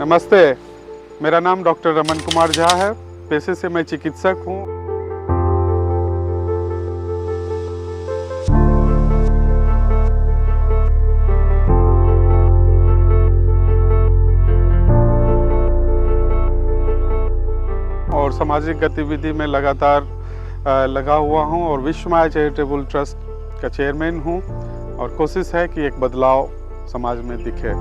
नमस्ते, मेरा नाम डॉक्टर रमन कुमार झा है। पेशे से मैं चिकित्सक हूँ। और सामाजिक गतिविधि में लगातार लगा हुआ हूँ और विश्वमाया चैरिटेबल ट्रस्ट का चेयरमैन हूँ और कोशिश है कि एक बदलाव समाज में दिखे।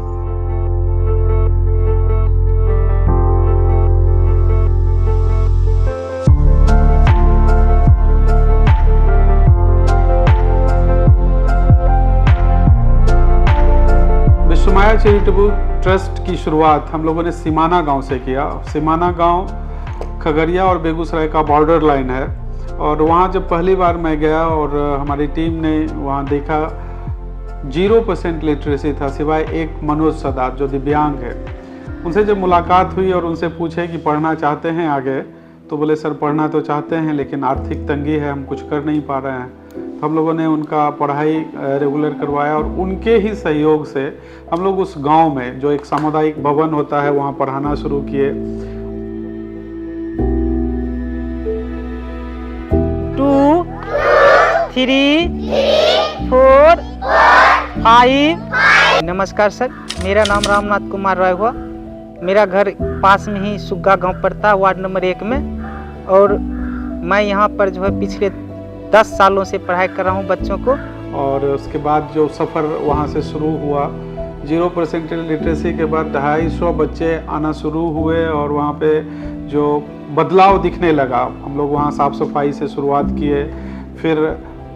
विश्वमाया चैरिटेबल ट्रस्ट की शुरुआत हम लोगों ने सिमाना गांव से किया। सिमाना गांव खगड़िया और बेगूसराय का बॉर्डर लाइन है और वहाँ जब पहली बार मैं गया और हमारी टीम ने वहाँ देखा 0% लिटरेसी था सिवाय एक मनोज सदार जो दिव्यांग है। उनसे जब मुलाकात हुई और उनसे पूछे कि पढ़ना चाहते हैं आगे, तो बोले सर पढ़ना तो चाहते हैं लेकिन आर्थिक तंगी है, हम कुछ कर नहीं पा रहे हैं। तो हम लोगों ने उनका पढ़ाई रेगुलर करवाया और उनके ही सहयोग से हम लोग उस गांव में जो एक सामुदायिक भवन होता है वहाँ पढ़ाना शुरू किए। 2 3 4 5। नमस्कार सर, मेरा नाम रामनाथ कुमार राय हुआ। मेरा घर पास में ही सुग्गा गांव पड़ता है, वार्ड नंबर 1 में। और मैं यहाँ पर जो है पिछले 10 सालों से पढ़ाई कर रहा हूँ बच्चों को। और उसके बाद जो सफ़र वहाँ से शुरू हुआ, 0% लिटरेसी के बाद 250 बच्चे आना शुरू हुए और वहाँ पे जो बदलाव दिखने लगा, हम लोग वहाँ साफ़ सफाई से शुरुआत किए। फिर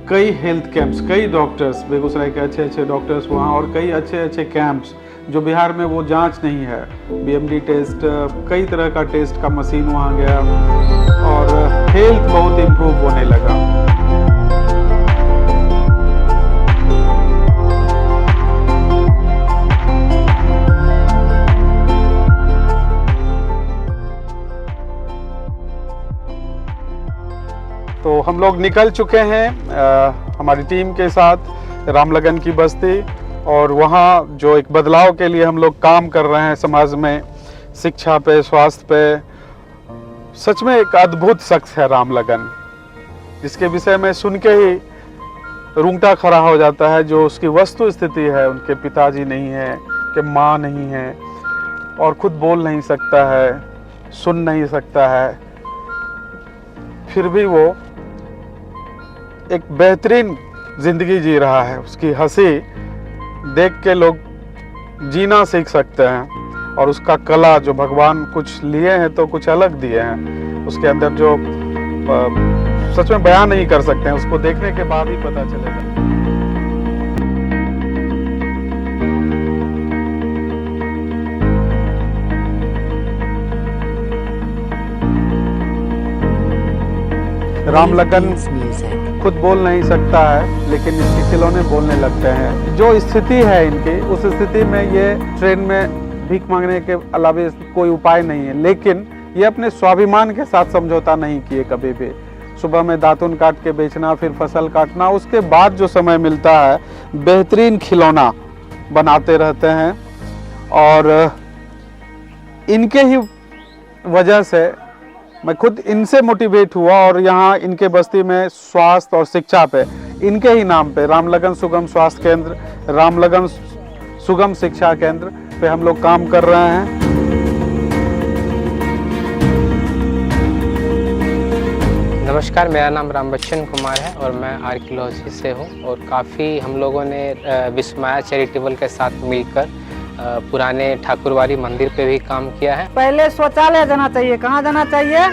कई हेल्थ कैंप्स, कई डॉक्टर्स, बेगूसराय के अच्छे अच्छे डॉक्टर्स वहाँ, और कई अच्छे अच्छे कैंप्स जो बिहार में वो जांच नहीं है, BMD टेस्ट, कई तरह का टेस्ट का मशीन वहाँ गया और हेल्थ बहुत इम्प्रूव होने लगा। तो हम लोग निकल चुके हैं हमारी टीम के साथ रामलगन की बस्ती, और वहाँ जो एक बदलाव के लिए हम लोग काम कर रहे हैं समाज में, शिक्षा पे, स्वास्थ्य पे। सच में एक अद्भुत शख्स है रामलगन, जिसके विषय में सुन के ही रूंगटा खड़ा हो जाता है। जो उसकी वस्तु स्थिति है, उनके पिताजी नहीं है, कि माँ नहीं है और खुद बोल नहीं सकता है, सुन नहीं सकता है, फिर भी वो एक बेहतरीन जिंदगी जी रहा है। उसकी हंसी देख के लोग जीना सीख सकते हैं और उसका कला जो भगवान कुछ लिए हैं तो कुछ अलग दिए हैं उसके अंदर, जो सच में बयान नहीं कर सकते हैं, उसको देखने के बाद ही पता चलेगा। रामलगन खुद बोल नहीं सकता है लेकिन इसके खिलौने बोलने लगते हैं। जो स्थिति है इनकी, उस स्थिति में ये ट्रेन में भीख मांगने के अलावा कोई उपाय नहीं है, लेकिन ये अपने स्वाभिमान के साथ समझौता नहीं किए कभी भी। सुबह में दातुन काट के बेचना, फिर फसल काटना, उसके बाद जो समय मिलता है बेहतरीन खिलौना बनाते रहते हैं। और इनके ही वजह से मैं खुद इनसे मोटिवेट हुआ और यहाँ इनके बस्ती में स्वास्थ्य और शिक्षा पे, इनके ही नाम पे रामलगन सुगम स्वास्थ्य केंद्र, रामलगन सुगम शिक्षा केंद्र पे हम लोग काम कर रहे हैं। नमस्कार, मेरा नाम रामबच्चन कुमार है और मैं आर्कियोलॉजी से हूँ। और काफ़ी हम लोगों ने विश्वमाया चैरिटेबल के साथ मिलकर पुराने ठाकुरवाड़ी मंदिर पे भी काम किया है। पहले शौचालय जाना चाहिए। कहाँ जाना चाहिए?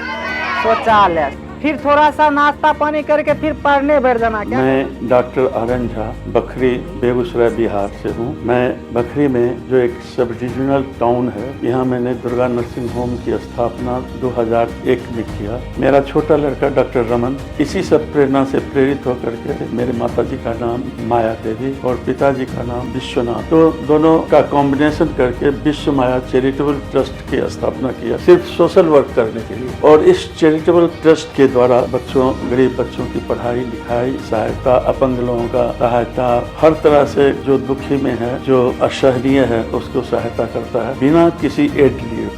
शौचालय। फिर थोड़ा सा नाश्ता पानी करके फिर पढ़ने बैठ जाना। क्या? मैं डॉक्टर आर्यन झा, बखरी, बेगूसराय, बिहार से हूँ। मैं बखरी में जो एक सब डिविजनल टाउन है, यहाँ मैंने दुर्गा नर्सिंग होम की स्थापना 2001 में किया। मेरा छोटा लड़का डॉक्टर रमन इसी सब प्रेरणा से प्रेरित होकर के, मेरे माताजी का नाम माया देवी और पिताजी का नाम विश्वनाथ, तो दोनों का कॉम्बिनेशन करके विश्वमाया चैरिटेबल ट्रस्ट की स्थापना किया, सिर्फ सोशल वर्क करने के लिए। और इस चैरिटेबल ट्रस्ट के द्वारा गरीब बच्चों की पढ़ाई लिखाई सहायता, अपंग लोगों का सहायता, हर तरह से जो दुखी में है, जो असहनीय है, उसको सहायता करता है बिना किसी एड लिए।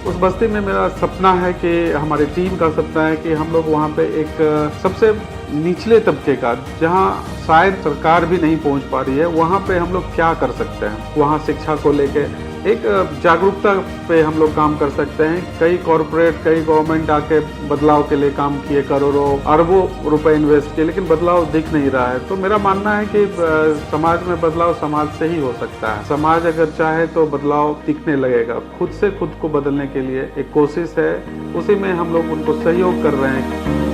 उस बस्ती में मेरा सपना है कि हमारी टीम का सपना है कि हम लोग वहाँ पे एक सबसे निचले तबके का, जहाँ शायद सरकार भी नहीं पहुँच पा रही है, वहाँ पे हम लोग क्या कर सकते हैं। वहाँ शिक्षा को लेके एक जागरूकता पे हम लोग काम कर सकते हैं। कई कॉरपोरेट, कई गवर्नमेंट आके बदलाव के लिए काम किए, करोड़ों अरबों रुपए इन्वेस्ट किए, लेकिन बदलाव दिख नहीं रहा है। तो मेरा मानना है कि समाज में बदलाव समाज से ही हो सकता है। समाज अगर चाहे तो बदलाव दिखने लगेगा। खुद से खुद को बदलने के लिए एक कोशिश है, उसी में हम लोग उनको सहयोग कर रहे हैं।